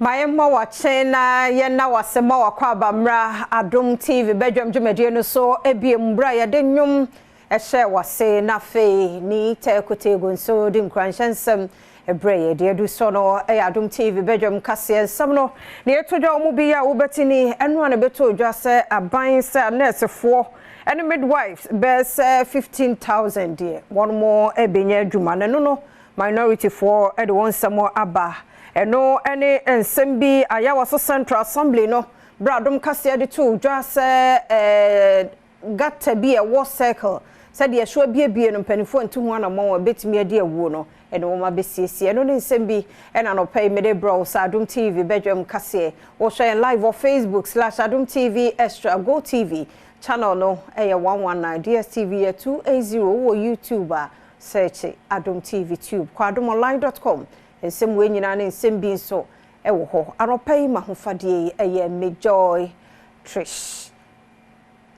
Mayemma wache na yena wasema wakwa abamra Adom TV Badwam dwumadie no so ebie mbra ya de nnwom ehye wase na fe ni tekote gonso di nkranhyensem ebreye de edu so no Adom TV Badwam kase ensem no na yetodwa omu bi ya wobetini eno na beto odwa se aban se nursefo and midwives best 15,000 dear one more ebenya adwuma no minority for ede won samo aba eno ene ensembi ayawaso Central Assembly no bradom kase de to dwa se gata bi e war circle said ye sure bie no mpanifo ntu ho anamon betimi ade awu no ene wo ma besiesie eno ne ensembi ena no pay mede bro Adom TV Badwam kase wo share live on Facebook/Adom TV Extra Go TV channel no 119 DSTV 280 or YouTube search Adom TV Tube kwa adomonline.com ensem we nyina na ensem bi nso ewo ho aropai mahofadie Mejoy Trish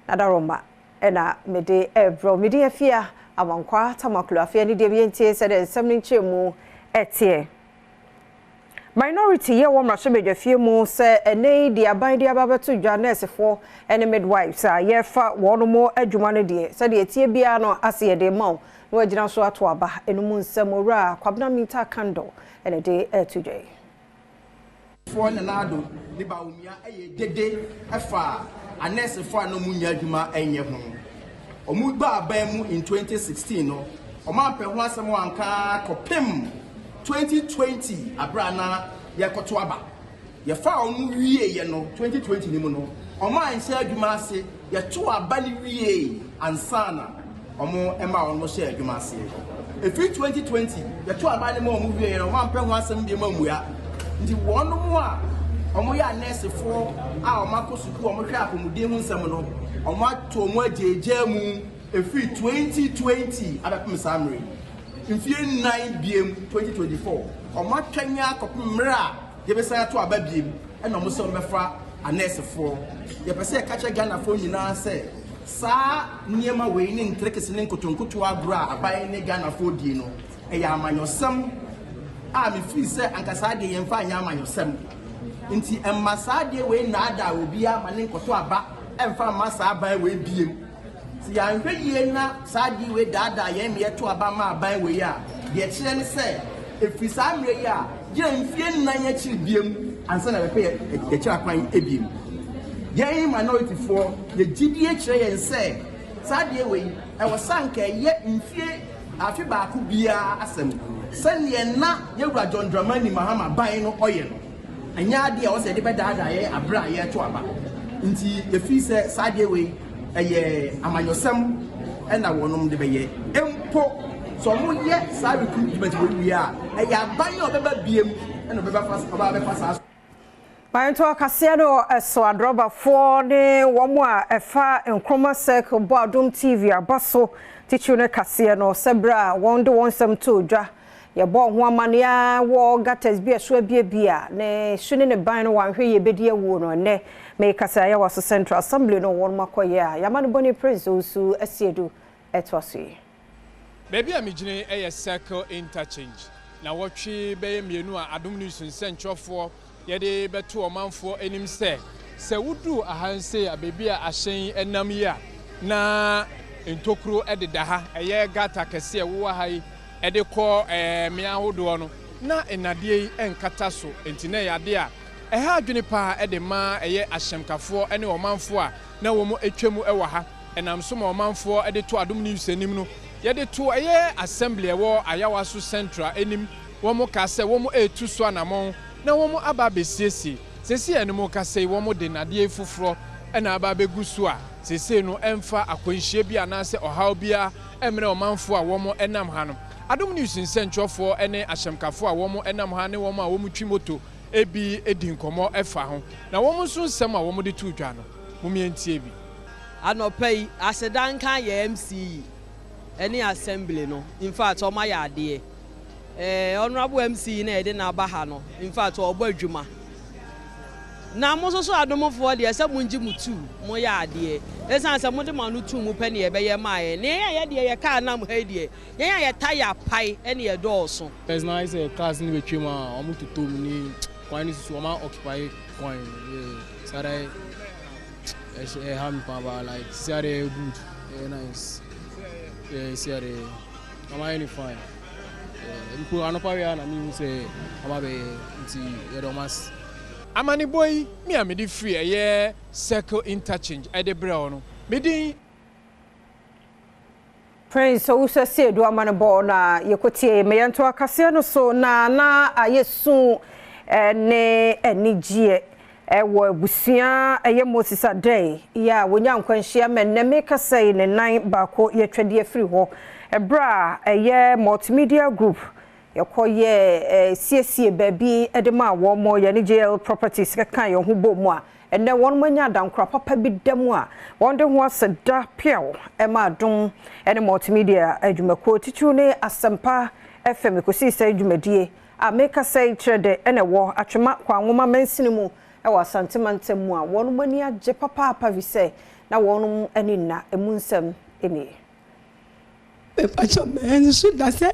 nadaroma ena mede ebro mede afia amankwa tamaklo afia ni de bi entie se de ensem ni nchemu etie minority ye wo mra shebedwa fie mu se ene di aban di ababeto dwa nursefo ene midwives a ye fa wono mo adwuma no de se de etie bia no ase ye de maw no agina so ato aba enumu nsem ora kwabna minta candle ene de etujwe for na nado ni ba umia eye dede efa a nursefo no munya adwuma enye ho omu ba aban mu in 2016 no omampe ho asem wanka kopem 2020 abrana yekoto aba ye fa onu wie ye no 2020 ni mu no oma anse adwuma ase ye to aba ni wie ansana omo ema ono she adwuma ase efi 2020 ye to aba ni mo omu wie ye no ma mpɛ ho asem bi ma mua ndi wono mu a omo ya nurse fo a omo akosuku omo hwe akomuden hu nsɛm no omo ato omo ajeje mu efi 2020 abapem samre Infie 9 BM 2024 oma twanya akopmra ye besa to aba biem ena mo se mefa anesefo ye pese ka che Ghana fo nyina se sa niema we ni ntrekese ne nkotonkoto agura aban ne Ghana fo die no e ya amanyosem a me fi se ankasa de ye mfa anya amanyosem nti emma sa de we na ada obi a ma ne nkoto aba emfa ma sa aban we biem si ya nhwe ye na sadi we dada ye me to aba ma aban we ya ye kire ne se efisa amre ya je mfie nan ya kire biem ansa na be ye kire akwan ebiem ye minority for ye gidie kire ye se sadi we e wo sanka ye mfie afi ba ku bia asem se ne na ye wura John Dramani Mahama ban no oye no anya ade a wo se de be dada ye abra ye to aba nti ye fi se sadi we eye amanyosem ena wonom de beye empo so mo ye sa recruitment we a eye aban obeba biem ena obeba fast oba be fast Bayanto akase no so adroba for ne womo a efa enkroma circle Adom TV abaso tichu ne kase no sebra won de wonsem to dwa ye bo ho amania wo gatas bi so bia ne hwene ne ban no wanhwe ye bedi awu no ne me kasa ya waso Central Assembly no won makoye a yamane boni praise osu asiedu etwase baby amigine eye circle interchange na wotwe be mienu a Adom news nsentwofo ye de beto omanfo enim se wudu ahanse a baby a ahyen enam ya na ntokuro ededa ha eye gata kese wo hai ede ko me ahodo no na enade enkata so entine yade a eha adwene pa ede ma eye ahyemkafo ene omanfo a na wo mo etwemu ewa ha enam so ma omanfo ede to Adom news enim no yede to eye assembly ewo ayawaso Central enim wo mo ka se wo mo etu so anamon na wo mo aba besiesie sesi enemo ka se wo mo de nade fufuro ena aba begusu a sesi no emfa akwanhie bi anase ohaw bia emre omanfo a wo mo enam ha no Adom news nsentwofo ene ahyemkafo a wo mo enam ha ne wo mo a wo mo twimoto ebi edi nkomo efa ho na wo mo so nsem a wo mo de tu dwa no mo mientie bi anopai asedanka ye MC ene assembly no in fact o ma ya ade honorable MC na ede na aba ha no in fact o bo adwuma na mo so adomfo de ese munji mutu mo ya ade esan se mo de manu tu mu pe ne ye be ye maaye ne ye de ye ka nam ha de ye tire pai ene ye do so personalize cars ni betwema o mutu tom ni Coin is so occupy coin. Sorry, I have power like sorry good, nice. Sorry, I'm fine. Mpo anopawe na mi say amabe nti yedomas amani boy me am dey free ye circle interchange e dey bre no me din Prince so say do amana bo na yekotie me yento akase no so na ayesu ne enigye wo abusia eye Moses Adey ya wonya nkwanhia menne me kasai ne nan baako ye twede free ho ebra eye multimedia group yakoye siesie baby edema wo mo ye ne jail properties kan ye ho bom a enne won manya dankra papa bi dam a won de ho aseda piaw e ma dum ene multimedia adwumako titu ne asempa fm kosi sai dwumadie a make say trade ene wo atwema kwa nwoma mansini mu e wa santimantem mu a won mani agye papa vi say na won ani na emunsem eni Pacho men so da se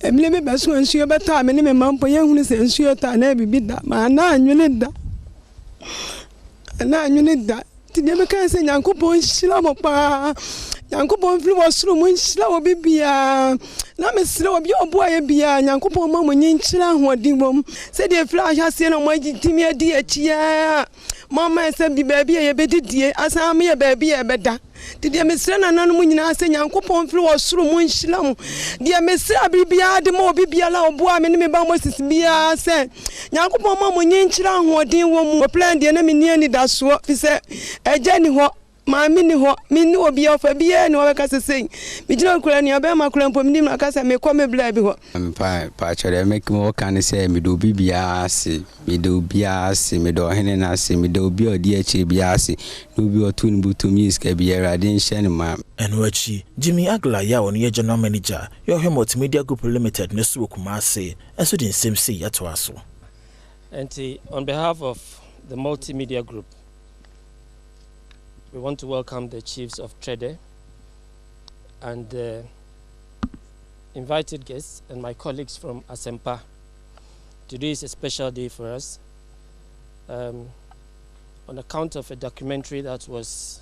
emle me beso ansuo beta me ne me mampo ye hunu se ansuo ta na bibi da ma na anwene da ti de me kan se Nyankopon hira mo pa Nyankopon fili wo suru mo hira wo bibia na me sire wo bi obo aye bia Nyankopon ma mo nyinchira hoɔden bom se de fili ahase na mo agitimi adi achia mama se bi ba bia ye bedidie asa me ye ba bia ye beda de mesre na nanu nyina se Nyankopon fili wo suru mo nhira mo de mesre abibia de mo bibia la obo a me ne me ba mo sisibia se Nyankopon ma mo nyinchira hoɔden wo mu plan de na me ni ani da so fi se eje ni ho ma mini ho mini obi ofa biye ni wa ka sesen mi jira kula ni abe ma kula mpom nim na ka se me ko me bla bi ho pa chere make mo kan se mi do bibia ase mi do bia ase mi do hene na ase mi do bi odi achi bia ase no bi otun butu music bi era den hye ma Enwachi Jimmy Agla ya won ye general manager yo hwe multimedia group limited ne so kuma ase enso din same say yato aso. And on behalf of the multimedia group, we want to welcome the chiefs of Trede and the invited guests and my colleagues from Asempa. Today is a special day for us on account of a documentary that was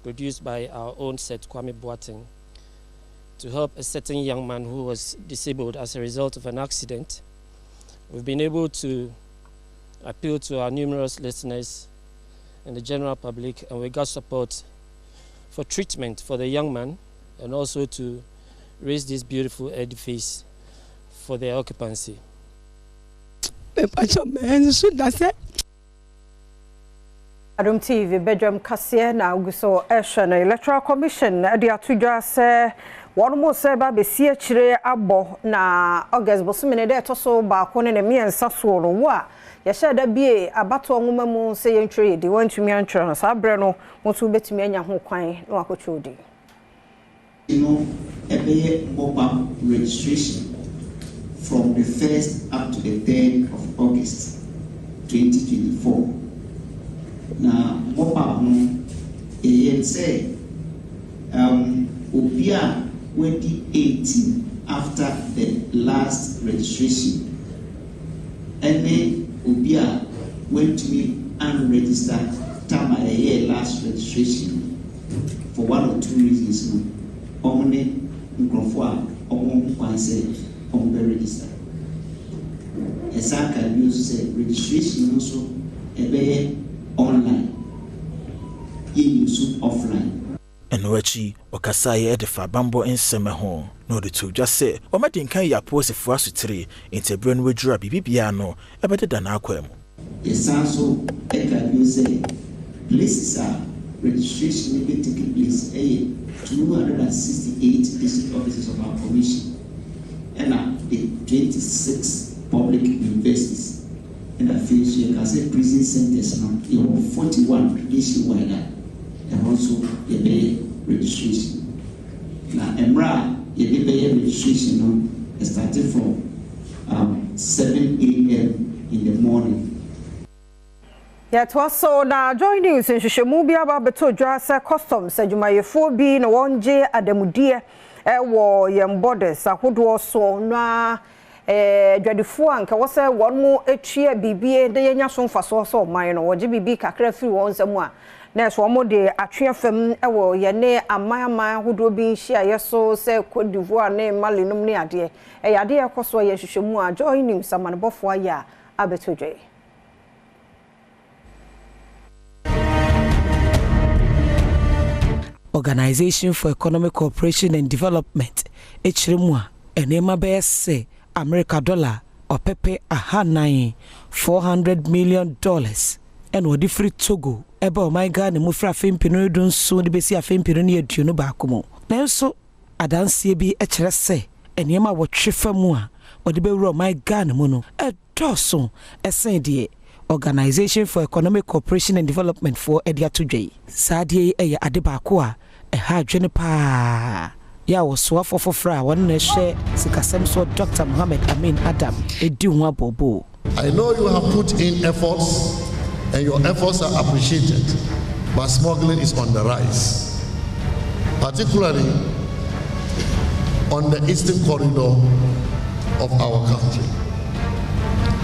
produced by our own set Kwame Boateng to help a certain young man who was disabled as a result of an accident. We've been able to appeal to our numerous listeners and the general public, and we got support for treatment for the young man and also to raise this beautiful edifice for their occupancy. Adom TV Badwam kase na uguso ehwe na electoral commission de atudwa se won mo se ba besie kire abo na August bosumene de toso ba ko ne miensa so no wo a ye sheda bie abato nwoma mu se ye ntwe de wantumi antwe no sa bre no mo so betumi anya ho kwan na wakotwe odi. You know, a mobile registration from the 1st up to the 3rd of August 2024. Now, mobile no, say, Obia 2018 after the last registration, and then Obia went to me unregistered time a year last registration for one or two reasons. Omne microphone one say on be register. Exactly you say registration also be online. Use offline. Enwachi Okasai Edifa Bambo enseme ho no de to just say o madin kan ya pose fu asutire intebre no wadura bibia no ebede da na akwam. Esanso eka you say places are registration will be taking place 268 district offices of our commission and the 26 public universities and I feel so you can say prison centers now you have 41 nationwide and also the registration now emra the registration no started from 7 a.m. in the morning. Yet was so na join news in Shishemu bi aba beto dwasa customs adwumayefo bi na wonje adamudie wo yem borders ahodo so na dwadifo anka wo se won mo etue bibie de yenya so mfaso so man no wo je bibi kakra fi won nsam a na so mo de atwe fam ewo ye ne aman hodo bi nhia yeso se Cote d'Ivoire ne Mali num ne ade yade ekoso ye hwehwemu a joy nim samane bofo ya abetodwe. Organization for Economic Cooperation and Development echiremu a enema be se America dollar opepe $400 million and wodi free Togo eba o my God mu fra fempino dun so de besi afempino ne aduonu ba komo nanso adanse bi ekire se enema wo twefa mu a wodi be wuro my God mu no edoso esen de Organization for Economic Cooperation and Development for Ediatudwe sadie eye ade ba ko a ha dwene pa ya wo so afofofra won na hye sikasem so Dr. Mohammed Amin Adam edi ho abobo. I know you have put in efforts and your efforts are appreciated, but smuggling is on the rise, particularly on the eastern corridor of our country.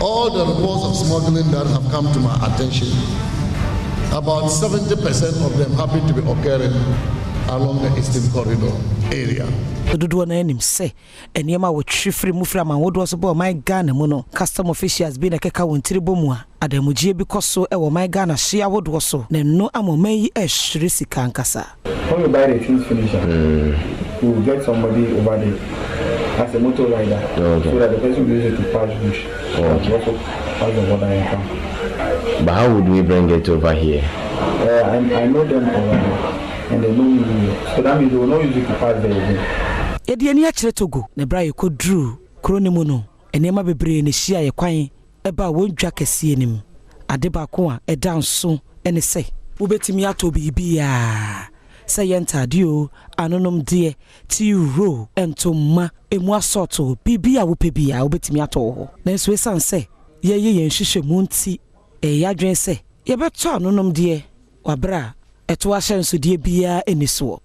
All the reports of smuggling that have come to my attention, about 70% of them happen to be occurring along the eastern corridor area. Dodo na enim se enema wo twifri mu fra ma wodo so bo my Ghana mu no custom officials bi na keka wontiri bomu a adamugie bi koso e wo my Ghana hia wodo so na no amoman yi ehwere sika nkasa. When you buy the things finish, you get somebody over there as a motor rider, so that the person will use it to pass bush. Also pass the water and come. But how would we bring it over here? I know them over there, and they know me, so that means they will not use it to pass there again. Yedi ani akire Togo na bra ye kodru kroni mu no enema bebre ne hia ye kwan eba wondwa kese enim ade ba ko a edanso ene se wobetimi ato bibia se yentade o anonom de ti ro entoma emu asoto bibia wo pebia wobetimi ato ho na so esan se ye hwehwe mu nti yadwen se ye beto anonom de wabra eto ahyenso de bia eniso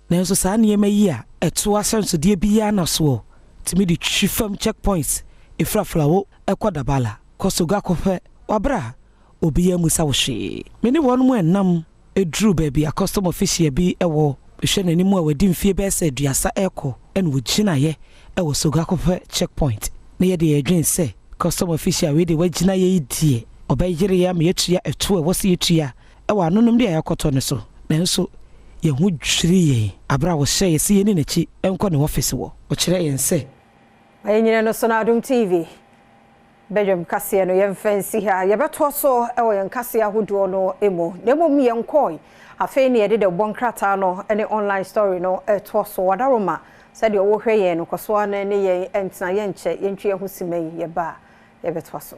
na so sa ne yema yi a eto ahyenso de bia na so timi di twifam checkpoints efraflawo ekodabala kosoga kofe wabra obi ya musa wo hwe meni won mu enam edru baby a custom official bi ewo hwe nani mu a wadi mfie be se duasa eko en wo gina ye ewo soga kofe checkpoint na ye de yedwen se custom official we de wagina ye die obayire ya me yetua eto ewo se yetua ewo anonom de ayakoto ne so nanso ye hu dwiri ye abra wo hye ye se ye ni nachi enko ne office wo o kire ye nse ayenyina no so na Adom TV Badwam kase no ye fancy ha ye beto so ewo ye kase ahodo no emo nemo mi ye nkoi afei ne ye de bonkrata no ene online story no eto so wadaroma said wo hwe ye no koso na ne ye entina ye nche ye ntwe ye hu simai ye ba ye beto so